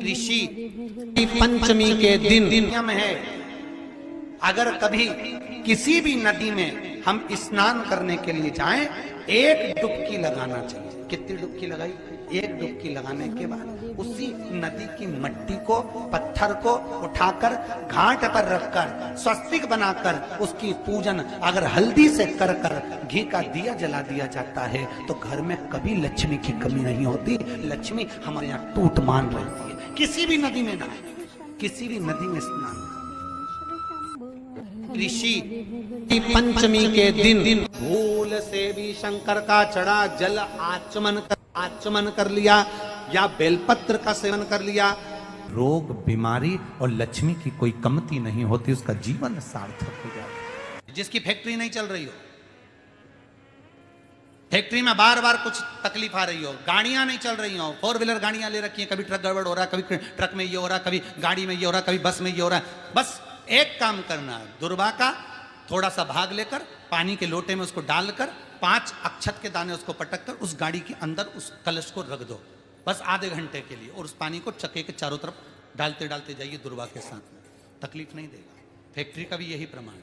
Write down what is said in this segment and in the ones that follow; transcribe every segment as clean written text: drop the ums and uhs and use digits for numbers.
ऋषि पंचमी के दिन नियम है, अगर कभी किसी भी नदी में हम स्नान करने के लिए जाएं, एक डुबकी लगाना चाहिए। कितनी डुबकी लगाई? एक डुबकी लगाने के बाद उसी नदी की मट्टी को, पत्थर को उठाकर घाट पर रखकर स्वस्तिक बनाकर उसकी पूजन अगर हल्दी से कर घी का दिया जला दिया जाता है तो घर में कभी लक्ष्मी की कमी नहीं होती। लक्ष्मी हमारे यहाँ टूट मान रहती है। किसी भी नदी में नहाए, किसी भी नदी में स्नान। ऋषि पंचमी के दिन भूल से भी शंकर का चढ़ा जल आचमन कर लिया या बेलपत्र का सेवन कर लिया, रोग बीमारी और लक्ष्मी की कोई कमती नहीं होती, उसका जीवन सार्थक हो जाता है। जिसकी फैक्ट्री नहीं चल रही हो, फैक्ट्री में बार बार कुछ तकलीफ आ रही हो, गाड़ियां नहीं चल रही हो, 4 व्हीलर गाड़ियां ले रखी हैं, कभी ट्रक गड़बड़ हो रहा है, कभी ट्रक में ये हो रहा है, कभी गाड़ी में ये हो रहा है, कभी बस में ये हो रहा है, बस एक काम करना है, दुर्वा का थोड़ा सा भाग लेकर पानी के लोटे में उसको डालकर 5 अक्षत के दाने उसको पटक कर उस गाड़ी के अंदर उस कलश को रख दो, बस आधे घंटे के लिए, और उस पानी को चक्के के चारों तरफ डालते डालते जाइए दुर्वा के साथ में, तकलीफ नहीं देगा। फैक्ट्री का भी यही प्रमाण है।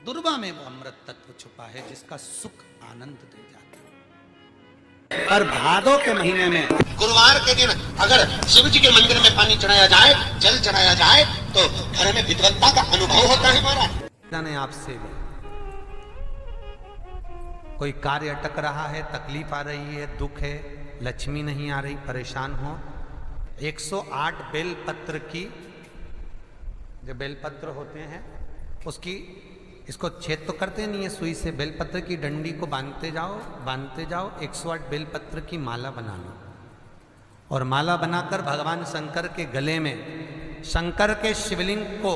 दुर्वा में वो अमृत तत्व छुपा है जिसका सुख आनंद दे जाता है। और भादों के महीने में गुरुवार के दिन अगर शिव जी के मंदिर में पानी चढ़ाया जाए, जल चढ़ाया जाए, तो घर में विद्वत्ता का अनुभव होता है। महाराज जाने आपसे कोई कार्य अटक रहा है, तकलीफ आ रही है, दुख है, लक्ष्मी नहीं आ रही, परेशान हो, 108 बेलपत्र की जो बेलपत्र होते हैं उसकी, इसको छेद तो करते नहीं है सुई से, बेलपत्र की डंडी को बांधते जाओ 108 बेलपत्र की माला बना लो, और माला बनाकर भगवान शंकर के गले में, शंकर के शिवलिंग को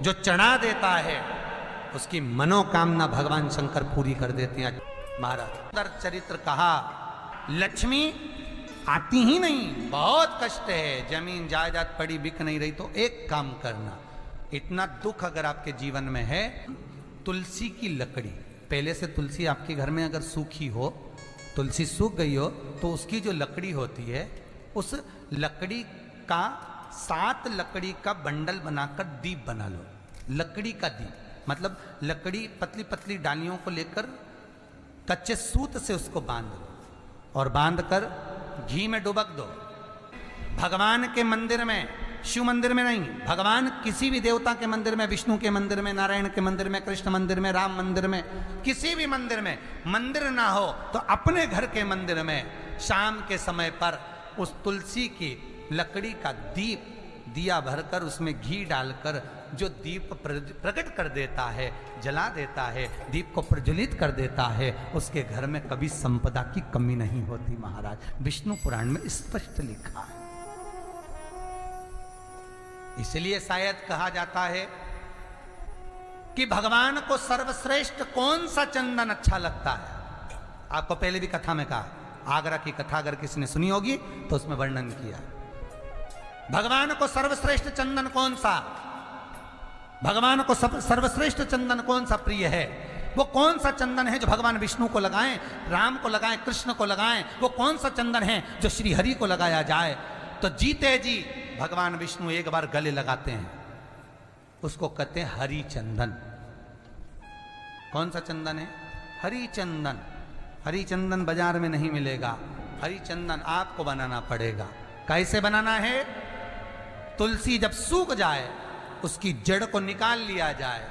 जो चढ़ा देता है उसकी मनोकामना भगवान शंकर पूरी कर देते हैं। महाराज सुंदर चरित्र कहा, लक्ष्मी आती ही नहीं, बहुत कष्ट है, जमीन जायदाद पड़ी बिक नहीं रही, तो एक काम करना, इतना दुख अगर आपके जीवन में है, तुलसी की लकड़ी, पहले से तुलसी आपके घर में अगर सूखी हो, तुलसी सूख गई हो, तो उसकी जो लकड़ी होती है, उस लकड़ी का 7 लकड़ी का बंडल बनाकर दीप बना लो। लकड़ी का दीप मतलब लकड़ी पतली पतली डालियों को लेकर कच्चे सूत से उसको बांध दो, और बांधकर घी में डुबक दो। भगवान के मंदिर में, शिव मंदिर में नहीं, भगवान किसी भी देवता के मंदिर में, विष्णु के मंदिर में, नारायण के मंदिर में, कृष्ण मंदिर में, राम मंदिर में, किसी भी मंदिर में मंदिर ना हो तो अपने घर के मंदिर में शाम के समय पर उस तुलसी की लकड़ी का दीप, दिया भरकर उसमें घी डालकर जो दीप प्रकट कर देता है, जला देता है, दीप को प्रज्वलित कर देता है, उसके घर में कभी संपदा की कमी नहीं होती। महाराज विष्णु पुराण में स्पष्ट लिखा है। इसलिए शायद कहा जाता है कि भगवान को सर्वश्रेष्ठ कौन सा चंदन अच्छा लगता है। आपको पहले भी कथा में कहा, आगरा की कथा अगर किसी ने सुनी होगी तो उसमें वर्णन किया, भगवान को सर्वश्रेष्ठ चंदन कौन सा, भगवान को सर्वश्रेष्ठ चंदन कौन सा प्रिय है, वो कौन सा चंदन है जो भगवान विष्णु को लगाएं, राम को लगाएं, कृष्ण को लगाएं, वो कौन सा चंदन है जो श्री हरि को लगाया जाए। तो जीते जी भगवान विष्णु एक बार गले लगाते हैं, उसको कहते हैं हरि चंदन। कौन सा चंदन है? हरि चंदन। हरि चंदन बाजार में नहीं मिलेगा, हरि चंदन आपको बनाना पड़ेगा। कैसे बनाना है? तुलसी जब सूख जाए उसकी जड़ को निकाल लिया जाए,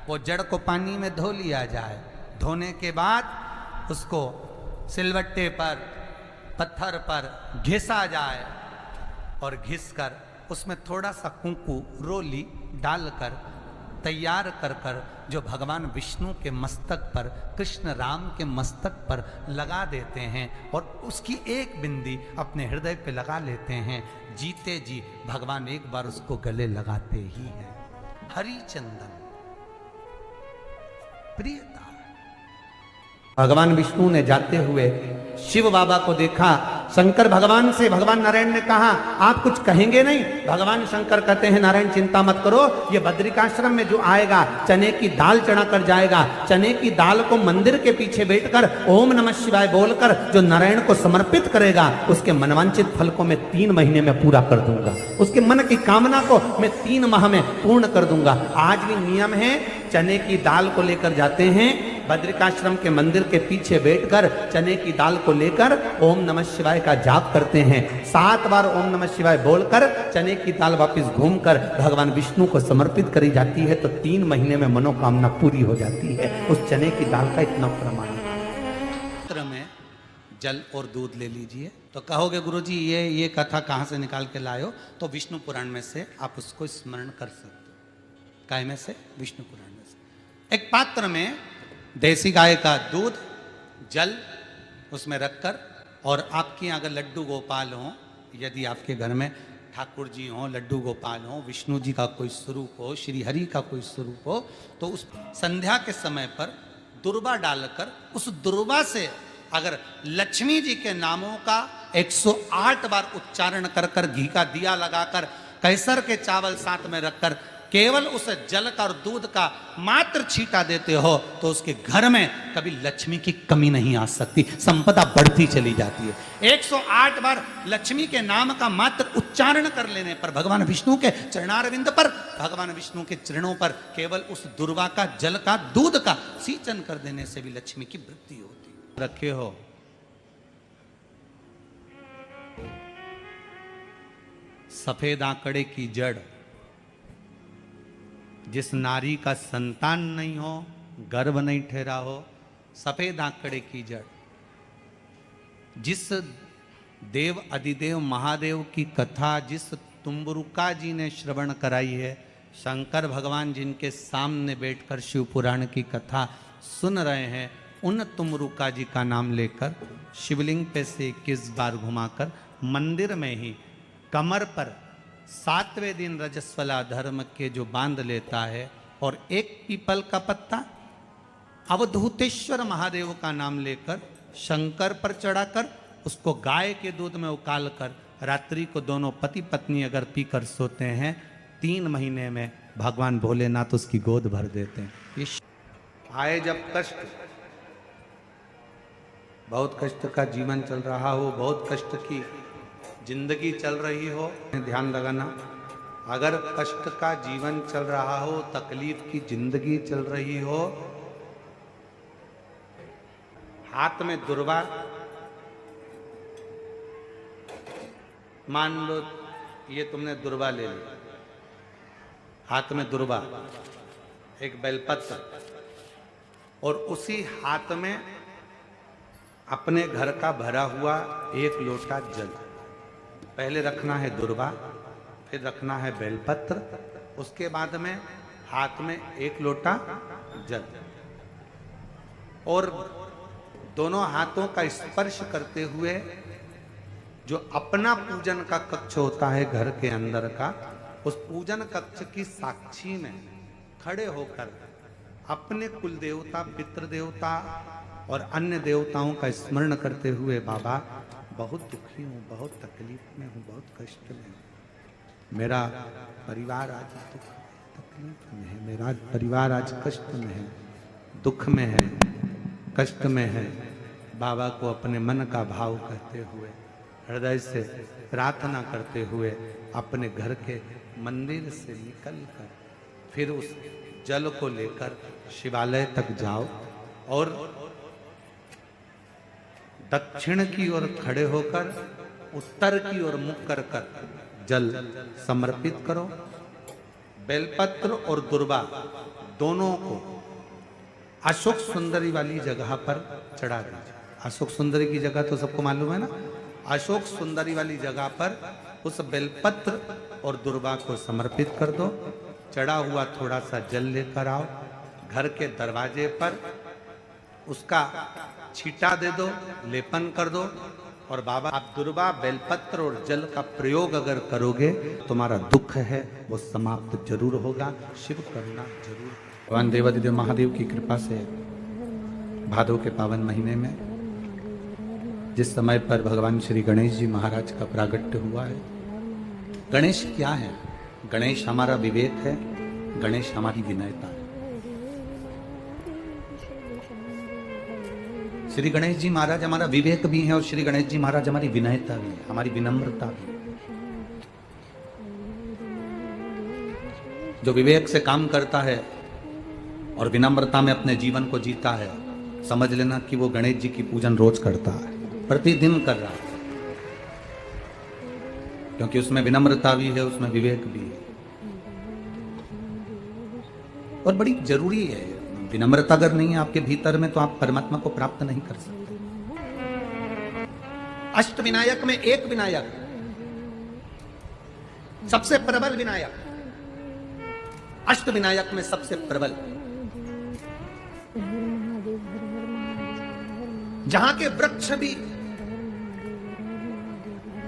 वो जड़ को पानी में धो लिया जाए, धोने के बाद उसको सिलवट्टे पर, पत्थर पर घिसा जाए, और घिसकर उसमें थोड़ा सा कुंकू रोली डालकर तैयार कर जो भगवान विष्णु के मस्तक पर, कृष्ण राम के मस्तक पर लगा देते हैं, और उसकी एक बिंदी अपने हृदय पे लगा लेते हैं। जीते जी भगवान एक बार उसको गले लगाते ही हैं। हरि चंदन प्रियता। भगवान विष्णु ने जाते हुए शिव बाबा को देखा शंकर भगवान से, भगवान नारायण ने कहा आप कुछ कहेंगे नहीं? भगवान शंकर कहते हैं नारायण चिंता मत करो, ये बद्रिकाश्रम में जो आएगा चने की दाल चढ़ा कर जाएगा, चने की दाल को मंदिर के पीछे बैठकर ओम नमः शिवाय बोलकर जो नारायण को समर्पित करेगा उसके मनवांचित फल को मैं 3 महीने में पूरा कर दूंगा, उसके मन की कामना को मैं 3 माह में पूर्ण कर दूंगा। आज भी नियम है, चने की दाल को लेकर जाते हैं बद्रिकाश्रम के मंदिर के पीछे बैठकर चने की दाल को लेकर ओम नमः शिवाय का जाप करते हैं। 7 बार ओम नमः शिवाय बोलकर चने की दाल वापस घूमकर भगवान विष्णु को समर्पित करी जाती है तो 3 महीने में मनोकामना पूरी हो जाती है। उस चने की दाल का इतना प्रमाण है। में जल और दूध ले लीजिए। तो कहोगे गुरुजी ये कथा कहाँ से निकाल के लाए हो? तो विष्णु पुराण में से आप उसको स्मरण कर सकते हो। काय में से? विष्णु पुराण में से। एक पात्र में देसी गाय का दूध, जल उसमें रखकर, और आपके अगर लड्डू गोपाल हो, यदि आपके घर में ठाकुर जी हो, लड्डू गोपाल हो, विष्णु जी का कोई स्वरूप हो, श्री हरि का कोई स्वरूप हो, तो उस संध्या के समय पर दुर्वा डालकर उस दुर्वा से अगर लक्ष्मी जी के नामों का 108 बार उच्चारण कर कर घी का दिया लगाकर कैसर के चावल साथ में रखकर केवल उस जल का और दूध का मात्र छींटा देते हो तो उसके घर में कभी लक्ष्मी की कमी नहीं आ सकती, संपदा बढ़ती चली जाती है। 108 बार लक्ष्मी के नाम का मात्र उच्चारण कर लेने पर, भगवान विष्णु के चरणारविंद पर, भगवान विष्णु के चरणों पर केवल उस दुर्वा का, जल का, दूध का सिंचन कर देने से भी लक्ष्मी की वृद्धि होती है। रखे हो सफेद आंकड़े की जड़, जिस नारी का संतान नहीं हो, गर्भ नहीं ठहरा हो, सफेद आंकड़े की जड़, जिस देव अधिदेव महादेव की कथा जिस तुम्बरुका जी ने श्रवण कराई है, शंकर भगवान जिनके सामने बैठकर शिव पुराण की कथा सुन रहे हैं, उन तुमरुका जी का नाम लेकर शिवलिंग पे से 21 बार घुमाकर मंदिर में ही कमर पर 7वें दिन रजस्वला धर्म के जो बांध लेता है और एक पीपल का पत्ता अवधूतेश्वर महादेव का नाम लेकर शंकर पर चढ़ाकर उसको गाय के दूध में उकाल कर रात्रि को दोनों पति पत्नी अगर पीकर सोते हैं, 3 महीने में भगवान भोलेनाथ उसकी गोद भर देते हैं। ये आए जब कष्ट, बहुत कष्ट का जीवन चल रहा हो, बहुत कष्ट की जिंदगी चल रही हो, ध्यान लगाना, अगर कष्ट का जीवन चल रहा हो, तकलीफ की जिंदगी चल रही हो, हाथ में दुर्वा, मान लो ये तुमने दुर्वा ले ली, हाथ में दुर्वा, एक बेलपत्र, और उसी हाथ में अपने घर का भरा हुआ 1 लोटा जल, पहले रखना है दुर्वा, फिर रखना है बेलपत्र, उसके बाद में हाथ में 1 लोटा जल, और दोनों हाथों का स्पर्श करते हुए जो अपना पूजन का कक्ष होता है घर के अंदर का, उस पूजन कक्ष की साक्षी में खड़े होकर अपने कुल देवता, पितृ देवता और अन्य देवताओं का स्मरण करते हुए, बाबा बहुत दुखी हूँ, बहुत तकलीफ में हूँ, बहुत कष्ट में हूँ, मेरा परिवार आज तकलीफ में है, मेरा परिवार आज कष्ट में है, दुख में है, कष्ट में है। बाबा को अपने मन का भाव कहते हुए, हृदय से प्रार्थना करते हुए अपने घर के मंदिर से निकलकर फिर उस जल को लेकर शिवालय तक जाओ और दक्षिण की ओर खड़े होकर उत्तर की ओर मुख कर कर जल समर्पित करो। बेलपत्र और दुर्वा दोनों को अशोक सुंदरी वाली जगह पर चढ़ा दीजिए। अशोक सुंदरी की जगह तो सबको मालूम है ना। अशोक सुंदरी वाली जगह पर उस बेलपत्र और दुर्वा को समर्पित कर दो। चढ़ा हुआ थोड़ा सा जल लेकर आओ, घर के दरवाजे पर उसका छींटा दे दो, लेपन कर दो, और बाबा आप दुर्वा, बेलपत्र और जल का प्रयोग अगर करोगे तुम्हारा दुख है वो समाप्त जरूर होगा, शिव करुणा जरूर। भगवान देवाधिदेव महादेव की कृपा से भादव के पावन महीने में जिस समय पर भगवान श्री गणेश जी महाराज का प्रागट्य हुआ है। गणेश क्या है? गणेश हमारा विवेक है, गणेश हमारी विनयता है। श्री गणेश जी महाराज हमारा विवेक भी है और श्री गणेश जी महाराज हमारी विनयता भी है, हमारी विनम्रता भी है। जो विवेक से काम करता है और विनम्रता में अपने जीवन को जीता है, समझ लेना कि वो गणेश जी की पूजन रोज करता है, प्रतिदिन कर रहा है, क्योंकि उसमें विनम्रता भी है, उसमें विवेक भी है। और बड़ी जरूरी है विनम्रता। अगर नहीं है आपके भीतर में तो आप परमात्मा को प्राप्त नहीं कर सकते। अष्ट विनायक में एक विनायक, सबसे प्रबल विनायक, अष्ट विनायक में सबसे प्रबल, जहां के वृक्ष भी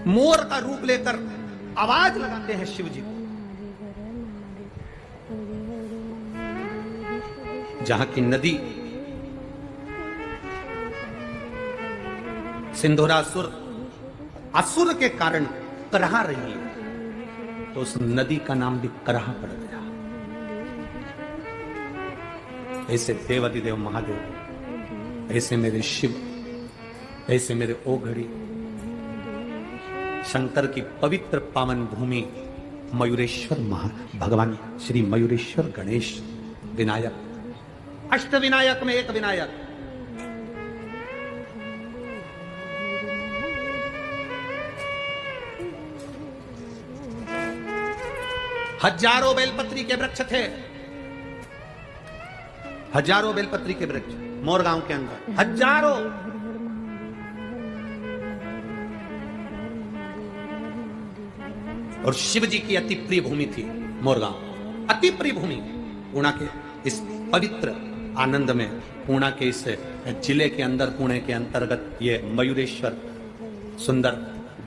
मोर का रूप लेकर आवाज लगाते हैं शिव जी को, जहां की नदी सिंधुरासुर असुर के कारण करहा रही है, तो उस नदी का नाम भी करहा पड़ गया। ऐसे देवादिदेव महादेव, ऐसे मेरे शिव, ऐसे मेरे ओघड़ी, शंकर की पवित्र पावन भूमि मयूरेश्वर भगवान श्री मयूरेश्वर गणेश विनायक, अष्ट विनायक में एक विनायक। हजारों बेलपत्री के वृक्ष थे, हजारों बेलपत्री के वृक्ष मोरगांव के अंदर, हजारों। और शिव जी की अति प्रिय भूमि थी मोरगांव, अति प्रिय भूमि। पूना के इस पवित्र आनंद में, पूना के इस जिले के अंदर, पुणे के अंतर्गत ये मयूरेश्वर सुंदर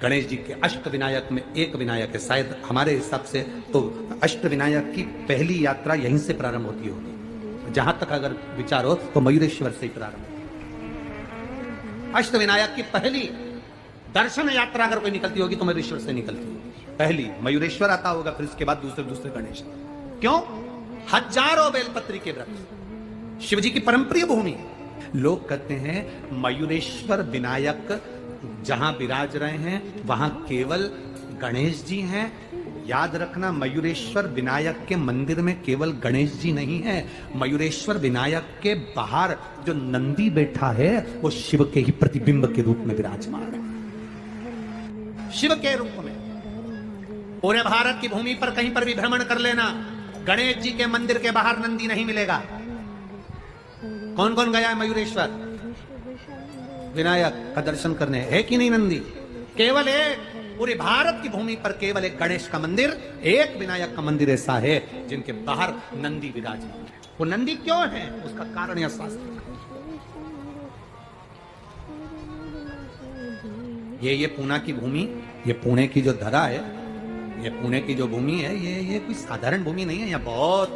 गणेश जी के अष्ट विनायक में एक विनायक है। शायद हमारे हिसाब से तो अष्ट विनायक की पहली यात्रा यहीं से प्रारंभ होती होगी। जहां तक अगर विचार हो तो मयूरेश्वर से ही प्रारंभ। अष्ट विनायक की पहली दर्शन यात्रा अगर कोई निकलती होगी तो मयूरेश्वर से निकलती होगी। पहली मयूरेश्वर आता होगा, फिर उसके बाद दूसरे गणेश। क्यों? हजारों बेलपत्री के वृक्ष, शिव जी की परमप्रिय भूमि। लोग कहते हैं मयूरेश्वर विनायक जहां विराज रहे हैं वहां केवल गणेश जी हैं। याद रखना, मयूरेश्वर विनायक के मंदिर में केवल गणेश जी नहीं है। मयूरेश्वर विनायक के बाहर जो नंदी बैठा है वो शिव के ही प्रतिबिंब के रूप में विराजमान है, शिव के रूप में। पूरे भारत की भूमि पर कहीं पर भी भ्रमण कर लेना, गणेश जी के मंदिर के बाहर नंदी नहीं मिलेगा। कौन कौन गया है मयूरेश्वर विनायक का दर्शन करने? है कि नहीं नंदी? केवल एक, पूरे भारत की भूमि पर केवल एक गणेश का मंदिर, एक विनायक का मंदिर ऐसा है जिनके बाहर नंदी विराजमान है। वो नंदी क्यों है? उसका कारण यह शास्त्र। ये पूना की भूमि, ये पुणे की जो धरा है, ये पुणे की जो भूमि है, ये कोई साधारण भूमि नहीं है। यहाँ बहुत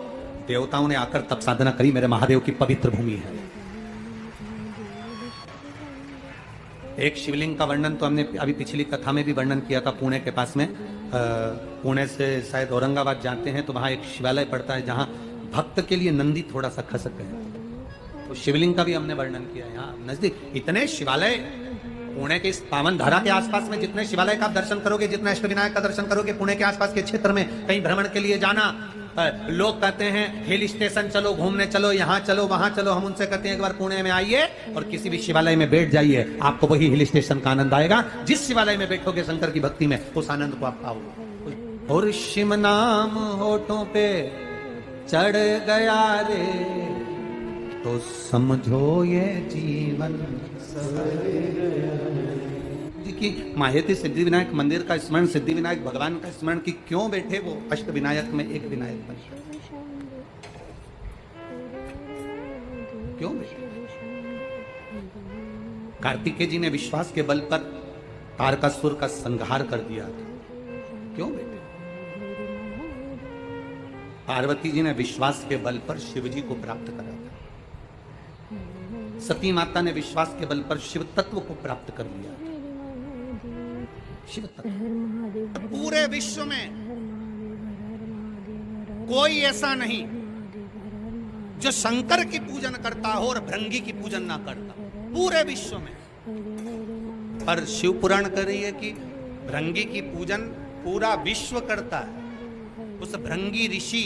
देवताओं ने आकर तप साधना करी। मेरे महादेव की पवित्र भूमि है। एक शिवलिंग का वर्णन तो हमने अभी पिछली कथा में भी वर्णन किया था। पुणे के पास में, पुणे से शायद औरंगाबाद जाते हैं तो वहां एक शिवालय पड़ता है जहां भक्त के लिए नंदी थोड़ा सा खसक है। तो शिवलिंग का भी हमने वर्णन किया। यहाँ नजदीक इतने शिवालय, पुणे के इस पावन धारा के आसपास में जितने शिवालय का आप दर्शन करोगे, जितने अष्टविनायक का दर्शन करोगे, पुणे के आसपास के क्षेत्र में कहीं भ्रमण के लिए जाना, लोग कहते हैं हिल स्टेशन चलो, घूमने चलो, यहाँ चलो, वहां चलो। हम उनसे कहते हैं एक बार पुणे में आइए और किसी भी शिवालय में बैठ जाइए, आपको वही हिल स्टेशन का आनंद आएगा। जिस शिवालय में बैठोगे शंकर की भक्ति में, उस आनंद को आप पाओगे। और शिव नाम होठों पे चढ़ गया रे तो समझो ये जीवन की माहेती सिद्धि विनायक मंदिर का स्मरण, सिद्धि विनायक भगवान का स्मरण की क्यों बैठे वो अष्ट विनायक में एक विनायक बन, क्यों बैठे? कार्तिकेय जी ने विश्वास के बल पर तारकासुर का संहार कर दिया था, क्यों बैठे? पार्वती जी ने विश्वास के बल पर शिव जी को प्राप्त करा था। सती माता ने विश्वास के बल पर शिव तत्व को प्राप्त कर लिया। शिव तत्व पूरे विश्व में कोई ऐसा नहीं जो शंकर की पूजन करता हो और भृंगी की पूजन ना करता, पूरे विश्व में। पर शिव पुराण कह रही है कि भृंगी की पूजन पूरा विश्व करता है। उस भृंगी ऋषि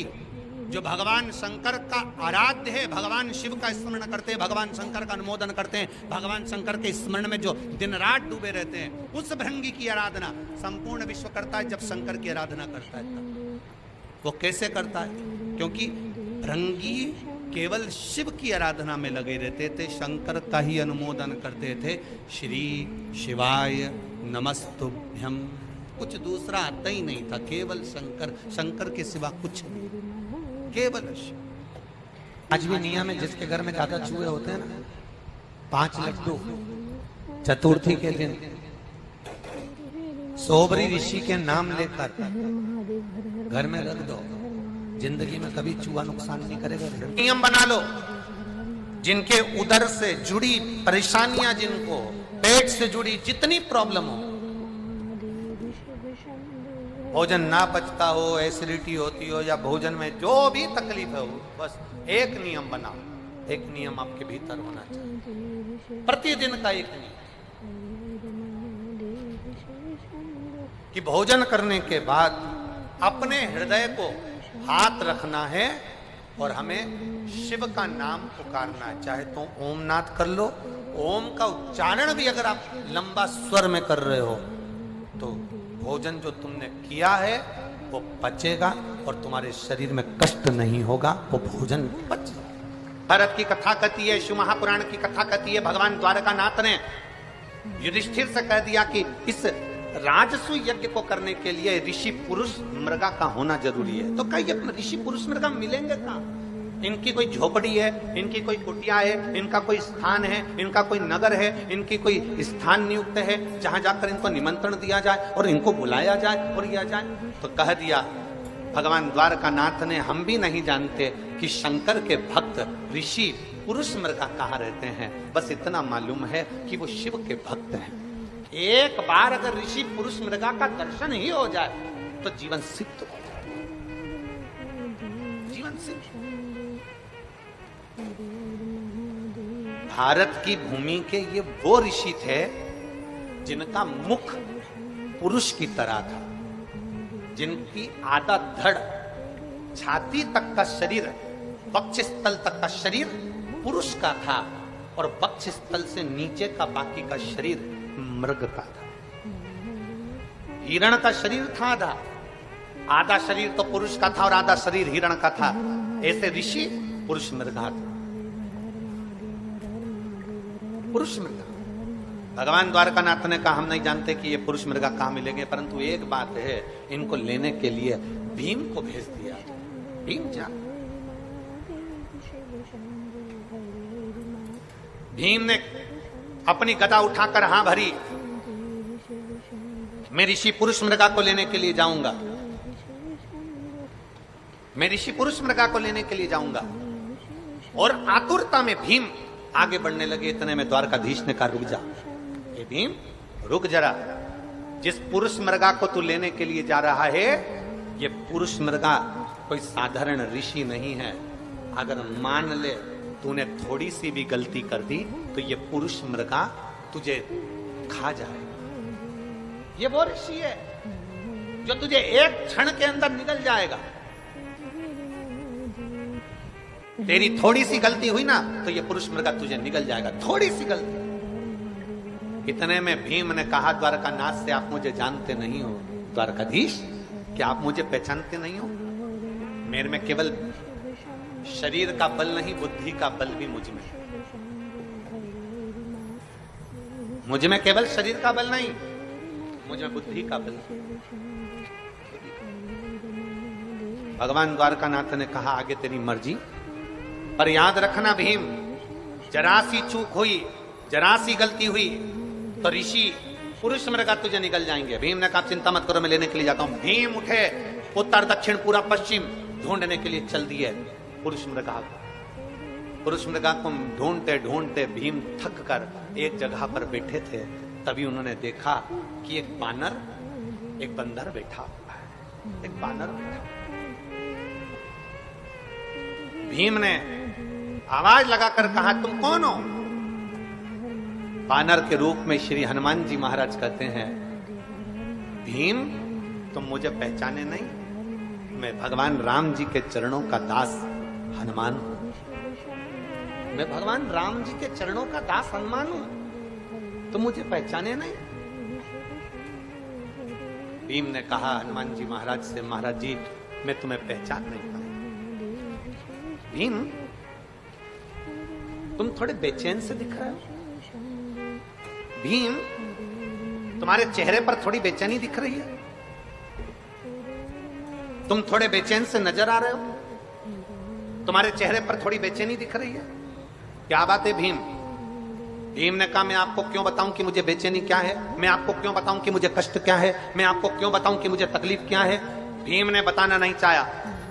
जो भगवान शंकर का आराध्य है, भगवान शिव का स्मरण करते हैं, भगवान शंकर का अनुमोदन करते हैं, भगवान शंकर के स्मरण में जो दिन रात डूबे रहते हैं, उस भृंगी की आराधना संपूर्ण विश्व करता है। जब शंकर की आराधना करता है तब वो कैसे करता है? क्योंकि भृंगी केवल शिव की आराधना में लगे रहते थे, शंकर का ही अनुमोदन करते थे। श्री शिवाय नमस्तुभ्यम, कुछ दूसरा आता ही नहीं था, केवल शंकर, शंकर के सिवा कुछ नहीं, केवल शिव। आज भी नियम है, जिसके घर में ज्यादा चूहे होते हैं ना, 5 लड्डू चतुर्थी के दिन सोबरी ऋषि के नाम लेकर घर में रख दो, जिंदगी में कभी चूहा नुकसान नहीं करेगा। नियम बना लो, जिनके उदर से जुड़ी परेशानियां, जिनको पेट से जुड़ी जितनी प्रॉब्लम हो, भोजन ना पचता हो, एसिडिटी होती हो, या भोजन में जो भी तकलीफ हो, बस एक नियम बनाओ। एक नियम आपके भीतर होना चाहिए, प्रतिदिन का एक नियम, कि भोजन करने के बाद अपने हृदय को हाथ रखना है और हमें शिव का नाम पुकारना है। चाहे तो ओम नाद कर लो, ओम का उच्चारण भी अगर आप लंबा स्वर में कर रहे हो तो भोजन जो तुमने किया है वो पचेगा और तुम्हारे शरीर में कष्ट नहीं होगा, वो भोजन पच। भारत की कथा कहती है, शिव महापुराण की कथा कहती है, भगवान द्वारकानाथ ने युधिष्ठिर से कह दिया कि इस राजसु यज्ञ को करने के लिए ऋषि पुरुष मृगा का होना जरूरी है। तो कहिए अपने ऋषि पुरुष मृगा मिलेंगे कहाँ? इनकी कोई झोपड़ी है, इनकी कोई कुटिया है, इनका कोई स्थान है, इनका कोई नगर है, इनकी कोई स्थान नियुक्त है जहां जाकर इनको निमंत्रण दिया जाए और इनको बुलाया जाए और किया जाए। तो कह दिया भगवान द्वारकानाथ ने, हम भी नहीं जानते कि शंकर के भक्त ऋषि पुरुष मृगा कहाँ रहते हैं, बस इतना मालूम है कि वो शिव के भक्त हैं। एक बार अगर ऋषि पुरुष मृगा का दर्शन ही हो जाए तो जीवन सिद्ध हो जाए, जीवन सिद्ध। भारत की भूमि के ये वो ऋषि थे जिनका मुख पुरुष की तरह था, जिनकी आधा धड़, छाती तक का शरीर, वक्षस्थल तक का शरीर पुरुष का था और वक्षस्थल से नीचे का बाकी का शरीर मृग का था। हिरण का शरीर था आधा शरीर तो पुरुष का था और आधा शरीर हिरण का था। ऐसे ऋषि पुरुष मृगा थे, पुरुष मृगा। भगवान द्वारकानाथ ने कहा, हम नहीं जानते कि ये पुरुष मृगा कहां मिलेंगे, परंतु एक बात है, इनको लेने के लिए भीम को भेज दिया। भीम जा, भीम ने अपनी गदा उठाकर हां भरी, मैं ऋषि पुरुष मृगा को लेने के लिए जाऊंगा, मैं ऋषि पुरुष मृगा को लेने के लिए जाऊंगा। और आतुरता में भीम आगे बढ़ने लगे। इतने में द्वारकाधीश ने कहा, रुक जा, ये भीम रुक जरा, जिस पुरुष मृगा को तू लेने के लिए जा रहा है, ये पुरुष मृगा कोई साधारण ऋषि नहीं है। अगर मान ले तूने थोड़ी सी भी गलती कर दी तो ये पुरुष मृगा तुझे खा जाए। ये वो ऋषि है जो तुझे एक क्षण के अंदर निगल जाएगा। तेरी थोड़ी सी गलती हुई ना तो ये पुरुष मृगा तुझे निगल जाएगा, थोड़ी सी गलती। इतने में भीम ने कहा, द्वारकानाथ से, आप मुझे जानते नहीं हो। द्वारकाधीश, क्या आप मुझे पहचानते नहीं हो? मेरे में केवल शरीर का बल नहीं, बुद्धि का बल भी मुझ में। मुझ में केवल शरीर का बल नहीं, मुझ में बुद्धि का बल। भगवान द्वारकानाथ ने कहा, आगे तेरी मर्जी, पर याद रखना भीम, जरा सी चूक हुई, जरा सी गलती हुई तो ऋषि पुरुष मृगा तुझे निकल जाएंगे। भीम ने कहा, चिंता मत करो, मैं लेने के लिए जाता हूं। भीम उठे, उत्तर दक्षिण पूरा पश्चिम ढूंढने के लिए चल दिए पुरुष मृगा। पुरुष मृगा को ढूंढते ढूंढते भीम थक कर एक जगह पर बैठे थे। तभी उन्होंने देखा कि एक बंदर बैठा हुआ है, एक बानर बैठा। भीम ने आवाज लगाकर कहा, तुम कौन हो? बानर के रूप में श्री हनुमान जी महाराज कहते हैं, भीम तुम मुझे पहचाने नहीं, मैं भगवान राम जी के चरणों का दास हनुमान हूं। मैं भगवान राम जी के चरणों का दास हनुमान हूं, तुम मुझे पहचाने नहीं। भीम ने कहा हनुमान जी महाराज से, महाराज जी मैं तुम्हें पहचान नहीं पाया। भीम तुम थोड़े बेचैन से दिख रहे हो। भीम तुम्हारे चेहरे पर थोड़ी बेचैनी दिख रही है, तुम थोड़े बेचैन से नजर आ रहे हो, तुम्हारे चेहरे पर थोड़ी बेचैनी दिख रही है, क्या बात है भीम? भीम ने कहा, मैं आपको क्यों बताऊं कि मुझे बेचैनी क्या है, मैं आपको क्यों बताऊं कि मुझे कष्ट क्या है, मैं आपको क्यों बताऊं कि मुझे तकलीफ क्या है। भीम ने बताना नहीं चाहा।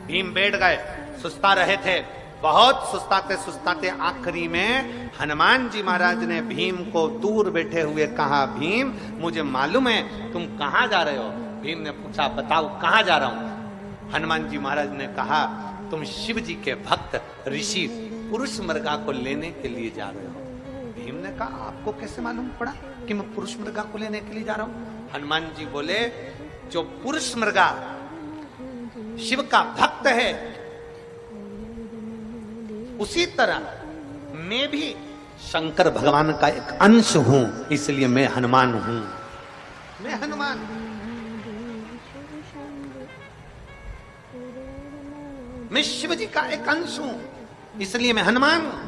भीम बैठ गए, सुस्ता रहे थे, बहुत सुस्ताते सुस्ताते आखिरी में हनुमान जी महाराज ने भीम को दूर बैठे हुए कहा, भीम मुझे मालूम है तुम कहां जा रहे हो। भीम ने पूछा, बताओ कहां जा रहा हूं। हनुमान जी महाराज ने कहा, तुम शिव जी के भक्त ऋषि पुरुष मृगा को लेने के लिए जा रहे हो। भीम ने कहा, आपको कैसे मालूम पड़ा कि मैं पुरुष मृगा को लेने के लिए जा रहा हूं? हनुमान जी बोले, जो पुरुष मृगा शिव का भक्त है, उसी तरह मैं भी शंकर भगवान का एक अंश हूं, इसलिए मैं हनुमान हूं। मैं हनुमान, मैं शिव जी का एक अंश हूं, इसलिए मैं हनुमान हूं।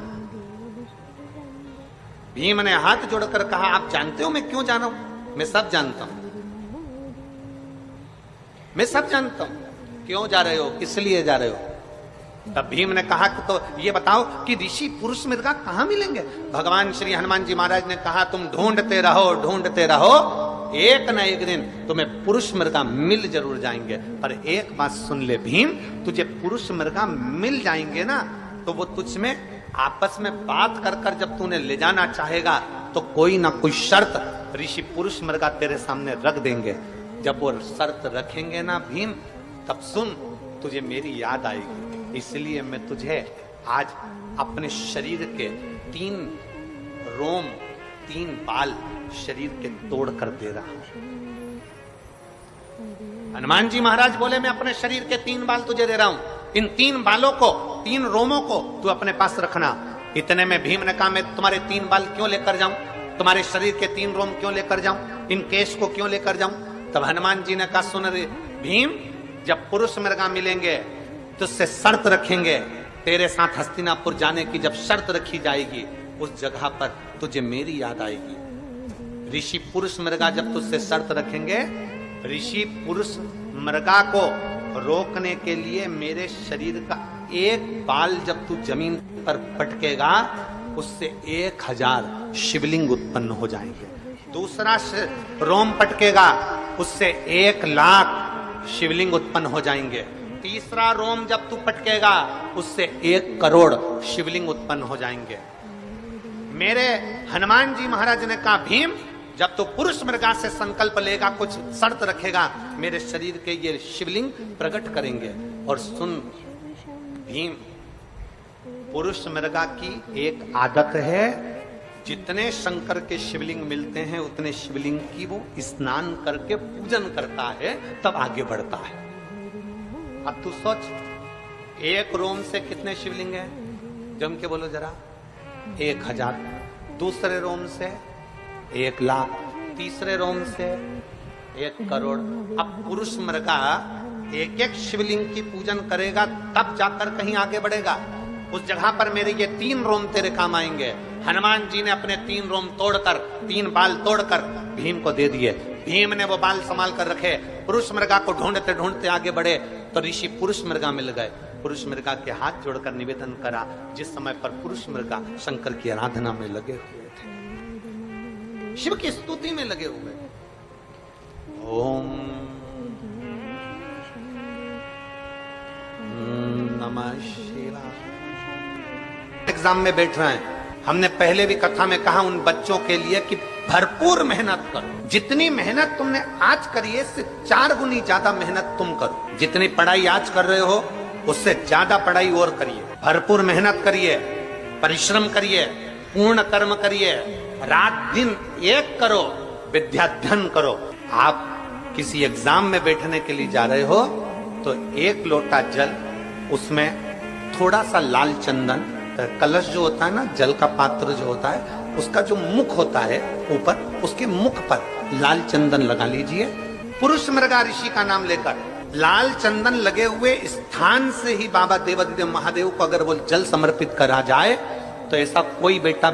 भीम ने हाथ जोड़कर कहा, आप जानते हो मैं क्यों जा रहा हूं? मैं सब जानता हूं, मैं सब जानता हूं। क्यों जा रहे हो, किस लिए जा रहे हो? तब भीम ने कहा कि तो ये बताओ कि ऋषि पुरुष मृगा कहां मिलेंगे? भगवान श्री हनुमान जी महाराज ने कहा, तुम ढूंढते रहो, ढूंढते रहो, एक न एक दिन तुम्हें पुरुष मृगा मिल जरूर जाएंगे। पर एक बात सुन ले भीम, तुझे पुरुष मृगा मिल जाएंगे ना, तो वो तुझ में आपस में बात कर कर जब तूने ले जाना चाहेगा तो कोई ना कोई शर्त ऋषि पुरुष मृगा तेरे सामने रख देंगे। जब वो शर्त रखेंगे ना भीम, तब सुन, तुझे मेरी याद आएगी। इसलिए मैं तुझे आज अपने शरीर के 3 रोम, 3 बाल शरीर के तोड़ कर दे रहा हूं। हनुमान जी महाराज बोले, मैं अपने शरीर के 3 बाल तुझे दे रहा हूं, इन 3 बालों को, 3 रोमों को तू अपने पास रखना। इतने में भीम ने कहा, मैं तुम्हारे 3 बाल क्यों लेकर जाऊं, तुम्हारे शरीर के 3 रोम क्यों लेकर जाऊं, इन केश को क्यों लेकर जाऊं? तब हनुमान जी ने कहा, सुन रे भीम, जब पुरुष मृगा मिलेंगे तो उससे शर्त रखेंगे, तेरे साथ हस्तिनापुर जाने की जब शर्त रखी जाएगी, उस जगह पर तुझे मेरी याद आएगी। ऋषि पुरुष मृगा जब तुझसे शर्त रखेंगे, ऋषि पुरुष मृगा को रोकने के लिए मेरे शरीर का एक बाल जब तू जमीन पर पटकेगा, उससे 1000 शिवलिंग उत्पन्न हो जाएंगे। दूसरा रोम पटकेगा, उससे 1,00,000 शिवलिंग उत्पन्न हो जाएंगे। तीसरा रोम जब तू पटकेगा, उससे 1 करोड़ शिवलिंग उत्पन्न हो जाएंगे। मेरे हनुमान जी महाराज ने कहा, भीम जब तू पुरुष मृगा से संकल्प लेगा, कुछ शर्त रखेगा, मेरे शरीर के ये शिवलिंग प्रकट करेंगे। और सुन भीम, पुरुष मृगा की एक आदत है, जितने शंकर के शिवलिंग मिलते हैं उतने शिवलिंग की वो स्नान करके पूजन करता है, तब आगे बढ़ता है। अब तू सोच, 1 रोम से कितने शिवलिंग हैं? जम के बोलो जरा। 1000। दूसरे रोम से 1,00,000, तीसरे रोम से 1 करोड़। अब पुरुष मृगा एक एक शिवलिंग की पूजन करेगा, तब जाकर कहीं आगे बढ़ेगा। उस जगह पर मेरे ये 3 रोम तेरे काम आएंगे। हनुमान जी ने अपने 3 रोम तोड़कर, 3 बाल तोड़कर भीम को दे दिए। भीम ने वो बाल संभाल कर रखे। पुरुष मृगा को ढूंढते ढूंढते आगे बढ़े तो ऋषि पुरुष मृगा मिल गए। पुरुष मृगा के हाथ जोड़कर निवेदन करा, जिस समय पर पुरुष मृगा शंकर की आराधना में लगे हुए थे, शिव की स्तुति में लगे हुए। ओम नमः शिवाय। एग्जाम में बैठ रहे हैं, हमने पहले भी कथा में कहा उन बच्चों के लिए कि भरपूर मेहनत करो। जितनी मेहनत तुमने आज करी है इससे 4 गुनी ज्यादा मेहनत तुम करो। जितनी पढ़ाई आज कर रहे हो उससे ज्यादा पढ़ाई और करिए, भरपूर मेहनत करिए, परिश्रम करिए, पूर्ण कर्म करिए, रात दिन एक करो, विद्याध्ययन करो। आप किसी एग्जाम में बैठने के लिए जा रहे हो तो 1 लोटा जल, उसमें थोड़ा सा लाल चंदन, कलश जो होता है ना, जल का पात्र जो होता है, उसका जो मुख होता है ऊपर, उसके मुख पर लाल चंदन लगा लीजिए। पुरुष मृगा ऋषि का नाम लेकर लाल चंदन लगे हुए स्थान से ही बाबा देवादिदेव महादेव को अगर वो जल समर्पित करा जाए तो ऐसा कोई बेटा